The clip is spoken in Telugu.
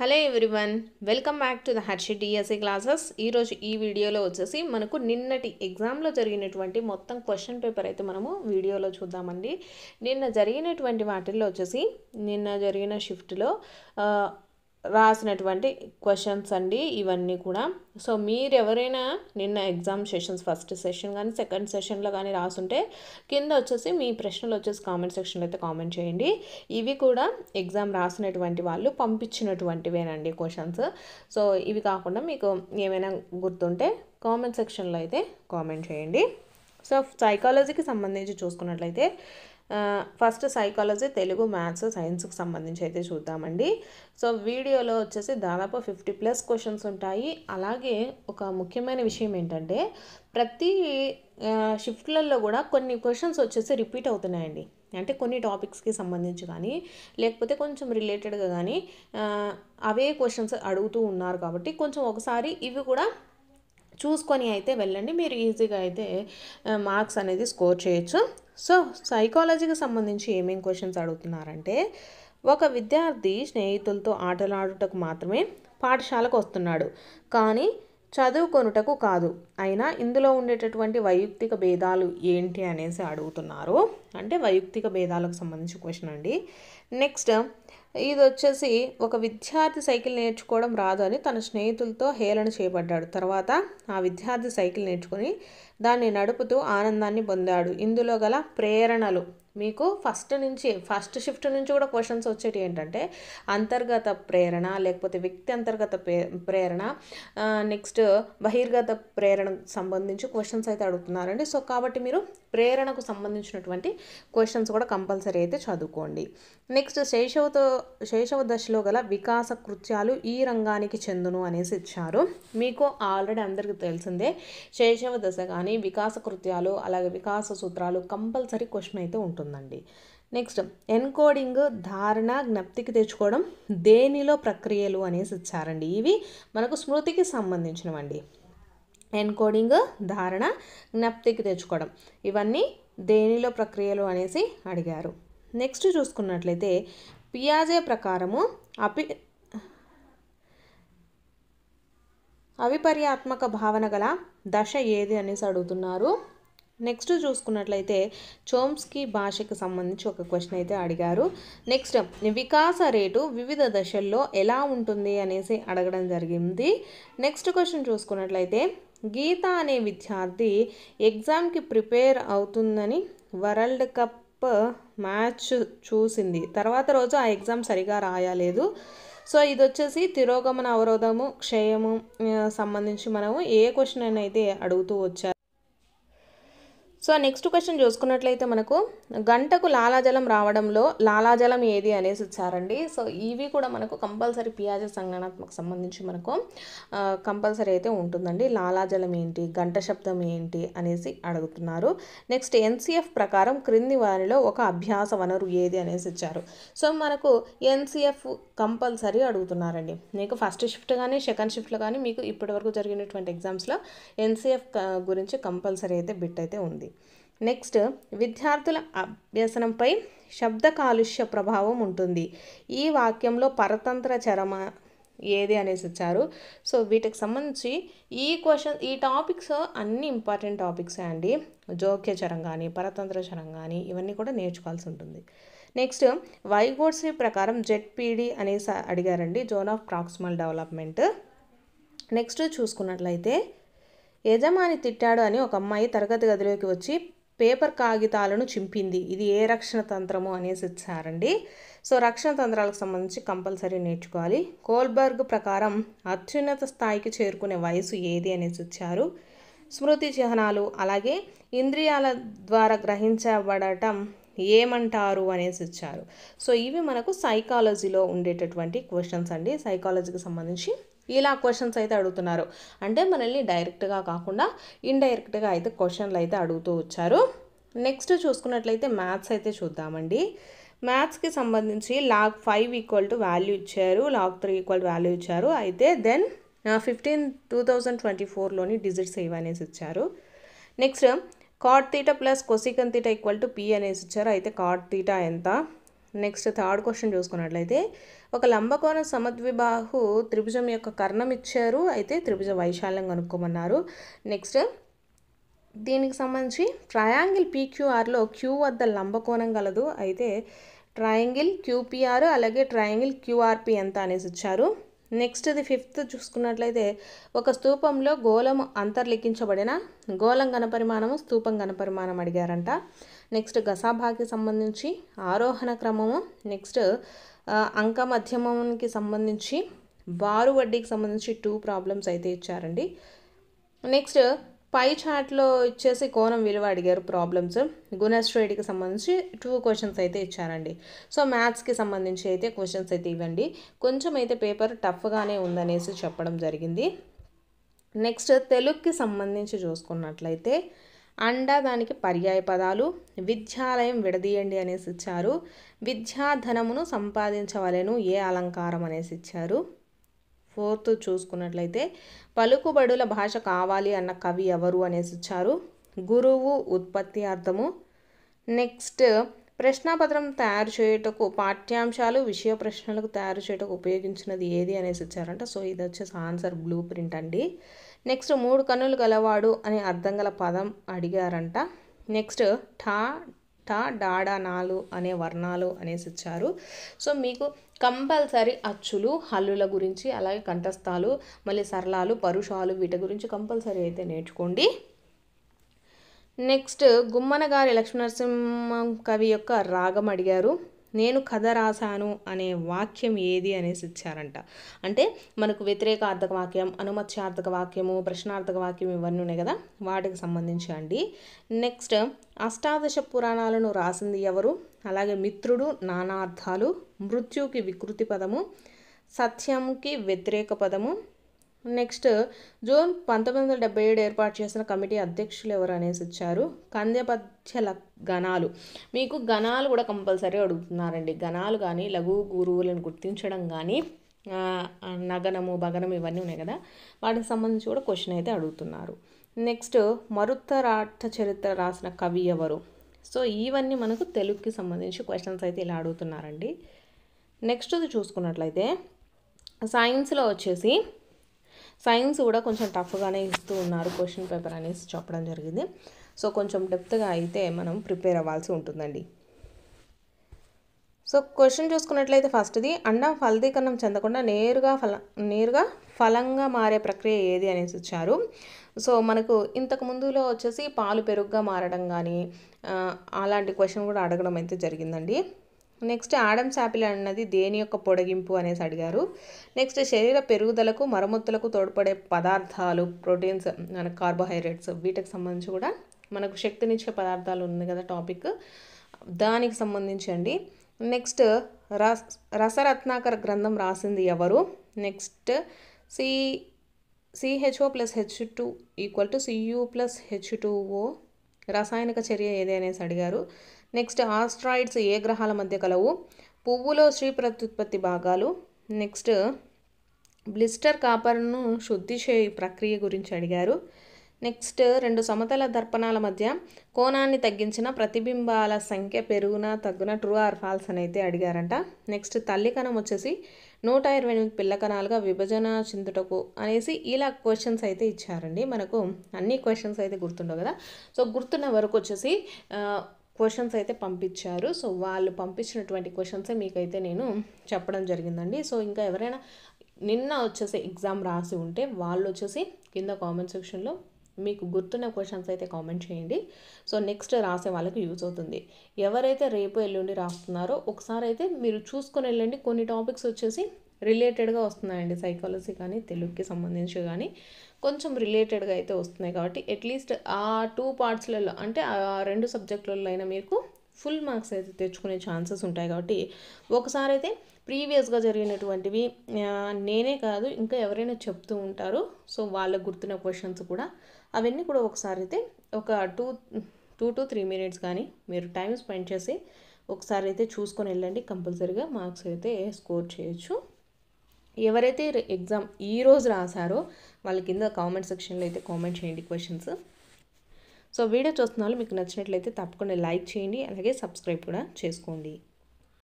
Hello everyone, welcome back to the Harshit DSC classes. ఈరోజు ఈ వీడియోలో వచ్చేసి మనకు నిన్నటి ఎగ్జామ్లో జరిగినటువంటి మొత్తం క్వశ్చన్ పేపర్ అయితే మనము వీడియోలో చూద్దామండి. నిన్న జరిగినటువంటి వాటిల్లో వచ్చేసి నిన్న జరిగిన షిఫ్ట్లో రాసినటువంటి క్వశ్చన్స్ అండి ఇవన్నీ కూడా. సో మీరు ఎవరైనా నిన్న ఎగ్జామ్ సెషన్స్ ఫస్ట్ సెషన్ కానీ సెకండ్ సెషన్లో కానీ రాసుంటే కింద వచ్చేసి మీ ప్రశ్నలు వచ్చేసి కామెంట్ సెక్షన్లో అయితే కామెంట్ చేయండి. ఇవి కూడా ఎగ్జామ్ రాసినటువంటి వాళ్ళు పంపించినటువంటివేనండి క్వశ్చన్స్. సో ఇవి కాకుండా మీకు ఏమైనా గుర్తుంటే కామెంట్ సెక్షన్లో అయితే కామెంట్ చేయండి. సో సైకాలజీకి సంబంధించి చూసుకున్నట్లయితే ఫస్ట్ సైకాలజీ, తెలుగు, మ్యాథ్స్, సైన్స్కి సంబంధించి అయితే చూద్దామండి. సో వీడియోలో వచ్చేసి దాదాపు 50+ క్వశ్చన్స్ ఉంటాయి. అలాగే ఒక ముఖ్యమైన విషయం ఏంటంటే ప్రతి షిఫ్ట్లలో కూడా కొన్ని క్వశ్చన్స్ వచ్చేసి రిపీట్ అవుతున్నాయండి. అంటే కొన్ని టాపిక్స్కి సంబంధించి కానీ లేకపోతే కొంచెం రిలేటెడ్గా కానీ అవే క్వశ్చన్స్ అడుగుతూ ఉన్నారు. కాబట్టి కొంచెం ఒకసారి ఇవి కూడా చూసుకొని అయితే వెళ్ళండి, మీరు ఈజీగా అయితే మార్క్స్ అనేది స్కోర్ చేయొచ్చు. సో సైకాలజీకి సంబంధించి ఏమేమి క్వశ్చన్స్ అడుగుతున్నారంటే, ఒక విద్యార్థి స్నేహితులతో ఆటలాడుటకు మాత్రమే పాఠశాలకు వస్తున్నాడు, కానీ చదువుకొనుటకు కాదు. అయినా ఇందులో ఉండేటటువంటి వైయక్తిక భేదాలు ఏంటి అనేసి అడుగుతున్నారు. అంటే వైయక్తిక భేదాలకు సంబంధించి క్వశ్చన్ అండి. నెక్స్ట్ ఇది వచ్చేసి, ఒక విద్యార్థి సైకిల్ నేర్చుకోవడం రాదు అని తన స్నేహితులతో హేళన చేయబడ్డాడు. తర్వాత ఆ విద్యార్థి సైకిల్ నేర్చుకొని దాన్ని నడుపుతూ ఆనందాన్ని పొందాడు. ఇందులో గల ప్రేరణలు మీకు ఫస్ట్ షిఫ్ట్ నుంచి కూడా క్వశ్చన్స్ వచ్చేటి ఏంటంటే అంతర్గత ప్రేరణ, లేకపోతే వ్యక్తి అంతర్గత ప్రేరణ, నెక్స్ట్ బహిర్గత ప్రేరణకు సంబంధించి క్వశ్చన్స్ అయితే అడుగుతున్నారండి. సో కాబట్టి మీరు ప్రేరణకు సంబంధించినటువంటి క్వశ్చన్స్ కూడా కంపల్సరీ అయితే చదువుకోండి. నెక్స్ట్ శైశవ దశలో గల వికాస కృత్యాలు ఈ రంగానికి చెందును అనేసి ఇచ్చారు. మీకు ఆల్రెడీ అందరికీ తెలిసిందే, శైశవ దశ కానీ వికాస కృత్యాలు అలాగే వికాస సూత్రాలు కంపల్సరీ క్వశ్చన్ అయితే ఉంటుందండి. నెక్స్ట్ ఎన్కోడింగ్, ధారణ, జ్ఞప్తికి తెచ్చుకోవడం దేనిలో ప్రక్రియలు అనేసి ఇచ్చారండి. ఇవి మనకు స్మృతికి సంబంధించినవండి. ఎన్కోడింగ్, ధారణ, జ్ఞప్తికి తెచ్చుకోవడం ఇవన్నీ దేనిలో ప్రక్రియలు అనేసి అడిగారు. నెక్స్ట్ చూసుకున్నట్లయితే పియాజే ప్రకారము అవిపర్యాత్మక భావన గల దశ ఏది అనేసి అడుగుతున్నారు. నెక్స్ట్ చూసుకున్నట్లయితే చోమ్స్కీ భాషకి సంబంధించి ఒక క్వశ్చన్ అయితే అడిగారు. నెక్స్ట్ వికాస రేటు వివిధ దశల్లో ఎలా ఉంటుంది అనేసి అడగడం జరిగింది. నెక్స్ట్ క్వశ్చన్ చూసుకున్నట్లయితే గీత అనే విద్యార్థి ఎగ్జామ్కి ప్రిపేర్ అవుతుందని వరల్డ్ కప్ మ్యాచ్ చూసింది. తర్వాత రోజు ఆ ఎగ్జామ్ సరిగా రాయలేదు. సో ఇది వచ్చేసి తిరోగమన అవరోధము, క్షయము సంబంధించి మనము ఏ క్వశ్చన్ అయినా అయితే అడుగుతూ వచ్చారు. సో నెక్స్ట్ క్వశ్చన్ చూసుకున్నట్లయితే మనకు గంటకు లాలాజలం రావడంలో లాలాజలం ఏది అనేసి ఇచ్చారండి. సో ఇవి కూడా మనకు కంపల్సరీ పియాజే సంజ్ఞానాత్మక సంబంధించి మనకు కంపల్సరీ అయితే ఉంటుందండి. లాలాజలం ఏంటి, గంట శబ్దం ఏంటి అనేసి అడుగుతున్నారు. నెక్స్ట్ ఎన్సిఎఫ్ ప్రకారం క్రింది వారిలో ఒక అభ్యాస వనరు ఏది అనేసి ఇచ్చారు. సో మనకు ఎన్సిఎఫ్ కంపల్సరీ అడుగుతున్నారండి. మీకు ఫస్ట్ షిఫ్ట్ కానీ సెకండ్ షిఫ్ట్లో కానీ మీకు ఇప్పటివరకు జరిగినటువంటి ఎగ్జామ్స్లో ఎన్సిఎఫ్ గురించి కంపల్సరీ అయితే బిట్ అయితే ఉంది. నెక్స్ట్ విద్యార్థుల అభ్యసనంపై శబ్ద కాలుష్య ప్రభావం ఉంటుంది. ఈ వాక్యంలో పరతంత్ర చరమ ఏది అనేసి ఇచ్చారు. సో వీటికి సంబంధించి ఈ టాపిక్స్ అన్ని ఇంపార్టెంట్ టాపిక్సే అండి. జోక్యచరం కానీ పరతంత్ర చరం కానీ ఇవన్నీ కూడా నేర్చుకోవాల్సి ఉంటుంది. నెక్స్ట్ వైగోట్స్లీ ప్రకారం జెడ్పీడి అనేసి అడిగారండి, zone of proximal development. Next చూసుకున్నట్లయితే యజమాని తిట్టాడు అని ఒక అమ్మాయి తరగతి గదిలోకి వచ్చి పేపర్ కాగితాలను చింపింది. ఇది ఏ రక్షణ తంత్రము అనేసి ఇచ్చారండి. సో రక్షణ తంత్రాలకు సంబంధించి కంపల్సరీ నేర్చుకోవాలి. కోల్బర్గ్ ప్రకారం అత్యున్నత స్థాయికి చేరుకునే వయసు ఏది అనేసి ఇచ్చారు. స్మృతి చిహ్నాలు అలాగే ఇంద్రియాల ద్వారా గ్రహించబడటం ఏమంటారు అనేసి ఇచ్చారు. సో ఇవి మనకు సైకాలజీలో ఉండేటటువంటి క్వశ్చన్స్ అండి. సైకాలజీకి సంబంధించి ఇలా క్వశ్చన్స్ అయితే అడుగుతున్నారు. అంటే మనల్ని డైరెక్ట్గా కాకుండా ఇండైరెక్ట్గా అయితే క్వశ్చన్లు అయితే అడుగుతూ వచ్చారు. నెక్స్ట్ చూసుకున్నట్లయితే మ్యాథ్స్ అయితే చూద్దామండి. మ్యాథ్స్కి సంబంధించి log 5 వాల్యూ ఇచ్చారు, log 3 వాల్యూ ఇచ్చారు. అయితే దెన్ 2024లోని డిజిట్స్ ఇవనేసి ఇచ్చారు. Next cot θ plus cosecant θ p అనేసి ఇచ్చారు. అయితే cot θ ఎంత? నెక్స్ట్ థర్డ్ క్వశ్చన్ చూసుకున్నట్లయితే ఒక లంబకోణ సమద్విబాహు త్రిభుజం యొక్క కర్ణం ఇచ్చారు, అయితే త్రిభుజ వైశాల్యం కనుక్కోమన్నారు. నెక్స్ట్ దీనికి సంబంధించి ట్రయాంగిల్ పీక్యూఆర్లో క్యూ వద్ద లంబకోణం గలదు, అయితే ట్రయాంగిల్ క్యూపీఆర్ అలాగే ట్రయాంగిల్ క్యూఆర్పి ఎంత అనేసి ఇచ్చారు. నెక్స్ట్ ఇది 5th చూసుకున్నట్లయితే ఒక స్తూపంలో గోళము అంతర్లిఖించబడిన గోళం ఘనపరిమాణము స్తూపం ఘనపరిమాణం అడిగారంట. నెక్స్ట్ గసాభాకి సంబంధించి ఆరోహణ క్రమము, నెక్స్ట్ అంక మధ్యమానికి సంబంధించి బారు వడ్డీకి సంబంధించి 2 ప్రాబ్లమ్స్ అయితే ఇచ్చారండి. నెక్స్ట్ పై చార్ట్లో ఇచ్చేసి కోణం విలువ అడిగారు ప్రాబ్లమ్స్. గుణశ్రేణికి సంబంధించి 2 క్వశ్చన్స్ అయితే ఇచ్చారండి. సో మ్యాథ్స్కి సంబంధించి అయితే క్వశ్చన్స్ అయితే ఇవ్వండి. కొంచెం అయితే పేపర్ టఫ్గానే ఉందనేసి చెప్పడం జరిగింది. నెక్స్ట్ తెలుగుకి సంబంధించి చూసుకున్నట్లయితే అండ దానికి పర్యాయ పదాలు, విద్యాలయం విడదీయండి అనేసి ఇచ్చారు, విద్యాధనమును సంపాదించవలెను ఏ అలంకారం అనేసి ఇచ్చారు. 4th చూసుకున్నట్లయితే పలుకుబడుల భాష కావాలి అన్న కవి ఎవరు అనేసి ఇచ్చారు, గురువు ఉత్పత్తి అర్థము. నెక్స్ట్ ప్రశ్నాపత్రం తయారు చేయుటకు పాఠ్యాంశాలు విషయ ప్రశ్నలకు తయారు చేయుటకు ఉపయోగించినది ఏది అనేసి ఇచ్చారంట. సో ఇది వచ్చేసి ఆన్సర్ బ్లూ ప్రింట్ అండి. నెక్స్ట్ 3 కన్నులు గలవాడు అనే అర్థం గల పదం అడిగారంట. నెక్స్ట్ ఠా ఠా డాడా నాలు అనే వర్ణాలు అనేసి ఇచ్చారు. సో మీకు కంపల్సరీ అచ్చులు హల్లుల గురించి అలాగే కంఠస్థాలు మళ్ళీ సరళాలు పరుషాలు వీటి గురించి కంపల్సరీ అయితే నేర్చుకోండి. నెక్స్ట్ గుమ్మన గారి లక్ష్మీనరసింహ కవి యొక్క రాగం అడిగారు, నేను కథ రాశాను అనే వాక్యం ఏది అనేసి ఇచ్చారంట. అంటే మనకు వ్యతిరేకార్థక వాక్యం, అనుమత్యార్థక వాక్యము, ప్రశ్నార్థక వాక్యం ఇవన్నీ ఉన్నాయి కదా, వాటికి సంబంధించి అండి. నెక్స్ట్ అష్టాదశ పురాణాలను రాసింది ఎవరు, అలాగే మిత్రుడు నానార్థాలు, మృత్యుకి వికృతి పదము, సత్యంకి వ్యతిరేక పదము. నెక్స్ట్ జూన్ 1977 ఏర్పాటు చేసిన కమిటీ అధ్యక్షులు ఎవరు అనేసి ఇచ్చారు, కంద్యపద్య గణాలు. మీకు గణాలు కూడా కంపల్సరీ అడుగుతున్నారండి. గణాలు కానీ లఘు గురువులను గుర్తించడం కానీ నగనము భగనము ఇవన్నీ ఉన్నాయి కదా, వాటికి సంబంధించి కూడా క్వశ్చన్ అయితే అడుగుతున్నారు. నెక్స్ట్ మరుత్తరాట చరిత్ర రాసిన కవి ఎవరు. సో ఇవన్నీ మనకు తెలుగుకి సంబంధించి క్వశ్చన్స్ అయితే ఇలా అడుగుతున్నారండి. నెక్స్ట్ చూసుకున్నట్లయితే సైన్స్లో వచ్చేసి సైన్స్ కూడా కొంచెం టఫ్గానే ఇస్తూ ఉన్నారు క్వశ్చన్ పేపర్ అనేసి చెప్పడం జరిగింది. సో కొంచెం డెప్త్గా అయితే మనం ప్రిపేర్ అవ్వాల్సి ఉంటుందండి. సో క్వశ్చన్ చూసుకున్నట్లయితే ఫస్ట్ది అండం ఫలదీకరణం చెందకుండా నేరుగా ఫలంగా మారే ప్రక్రియ ఏది అనేసి ఇచ్చారు. సో మనకు ఇంతకు ముందులో వచ్చేసి పాలు పెరుగుగా మారడం కానీ అలాంటి క్వశ్చన్ కూడా అడగడం అయితే జరిగిందండి. నెక్స్ట్ ఆడమ్స్ యాపిల్ అన్నది దేని యొక్క పొడిగింపు అనేసి అడిగారు. నెక్స్ట్ శరీర పెరుగుదలకు మరమ్మతులకు తోడ్పడే పదార్థాలు ప్రోటీన్స్ మనకు కార్బోహైడ్రేట్స్ వీటికి సంబంధించి కూడా మనకు శక్తినిచ్చే పదార్థాలు ఉంది కదా టాపిక్, దానికి సంబంధించి అండి. నెక్స్ట్ రసరత్నాకర గ్రంథం రాసింది ఎవరు. నెక్స్ట్ CHO+H2 = Cu+H2O రసాయనిక చర్య ఏది అనేసి అడిగారు. నెక్స్ట్ ఆస్ట్రాయిడ్స్ ఏ గ్రహాల మధ్య కలవు, పువ్వులో శ్రీ ప్రత్యుత్పత్తి భాగాలు. నెక్స్ట్ బ్లిస్టర్ కాపర్ను శుద్ధి చేయ ప్రక్రియ గురించి అడిగారు. నెక్స్ట్ 2 సమతల దర్పణాల మధ్య కోణాన్ని తగ్గించిన ప్రతిబింబాల సంఖ్య పెరుగునా తగ్గున ట్రూ ఆర్ ఫాల్స్ అని అయితే అడిగారంట. నెక్స్ట్ తల్లి కణం వచ్చేసి 128 పిల్ల కణాలుగా విభజన చెందుటకు అనేసి ఇలా క్వశ్చన్స్ అయితే ఇచ్చారండి. మనకు అన్ని క్వశ్చన్స్ అయితే గుర్తుండవు కదా, సో గుర్తున్న వరకు వచ్చేసి క్వశ్చన్స్ అయితే పంపించారు. సో వాళ్ళు పంపించినటువంటి క్వశ్చన్సే మీకైతే నేను చెప్పడం జరిగిందండి. సో ఇంకా ఎవరైనా నిన్న వచ్చేసి ఎగ్జామ్ రాసి ఉంటే వాళ్ళు వచ్చేసి కింద కామెంట్ సెక్షన్లో మీకు గుర్తున్న క్వశ్చన్స్ అయితే కామెంట్ చేయండి. సో నెక్స్ట్ రాసే వాళ్ళకి యూజ్ అవుతుంది. ఎవరైతే రేపు ఎల్లుండి రాస్తున్నారో ఒకసారి అయితే మీరు చూసుకొని వెళ్ళండి. కొన్ని టాపిక్స్ వచ్చేసి రిలేటెడ్గా వస్తున్నాయండి, సైకాలజీ కానీ తెలుగుకి సంబంధించి కానీ కొంచెం రిలేటెడ్గా అయితే వస్తున్నాయి. కాబట్టి అట్లీస్ట్ ఆ 2 పార్ట్స్లలో అంటే ఆ 2 సబ్జెక్టులలో అయినా మీకు ఫుల్ మార్క్స్ అయితే తెచ్చుకునే ఛాన్సెస్ ఉంటాయి. కాబట్టి ఒకసారి అయితే ప్రీవియస్గా జరిగినటువంటివి నేనే కాదు ఇంకా ఎవరైనా చెప్తూ ఉంటారు, సో వాళ్ళకు గుర్తున్న క్వశ్చన్స్ కూడా అవన్నీ కూడా ఒకసారి అయితే ఒక 2 to 3 minutes కానీ మీరు టైం స్పెండ్ చేసి ఒకసారి అయితే చూసుకొని వెళ్ళండి. కంపల్సరీగా మార్క్స్ అయితే స్కోర్ చేయొచ్చు. ఎవరైతే ఎగ్జామ్ ఈరోజు రాశారో వాళ్ళ కింద కామెంట్ సెక్షన్లో అయితే కామెంట్ చేయండి క్వశ్చన్స్. సో వీడియో చూస్తున్న వాళ్ళు మీకు నచ్చినట్లయితే తప్పకుండా లైక్ చేయండి, అలాగే సబ్స్క్రైబ్ కూడా చేసుకోండి.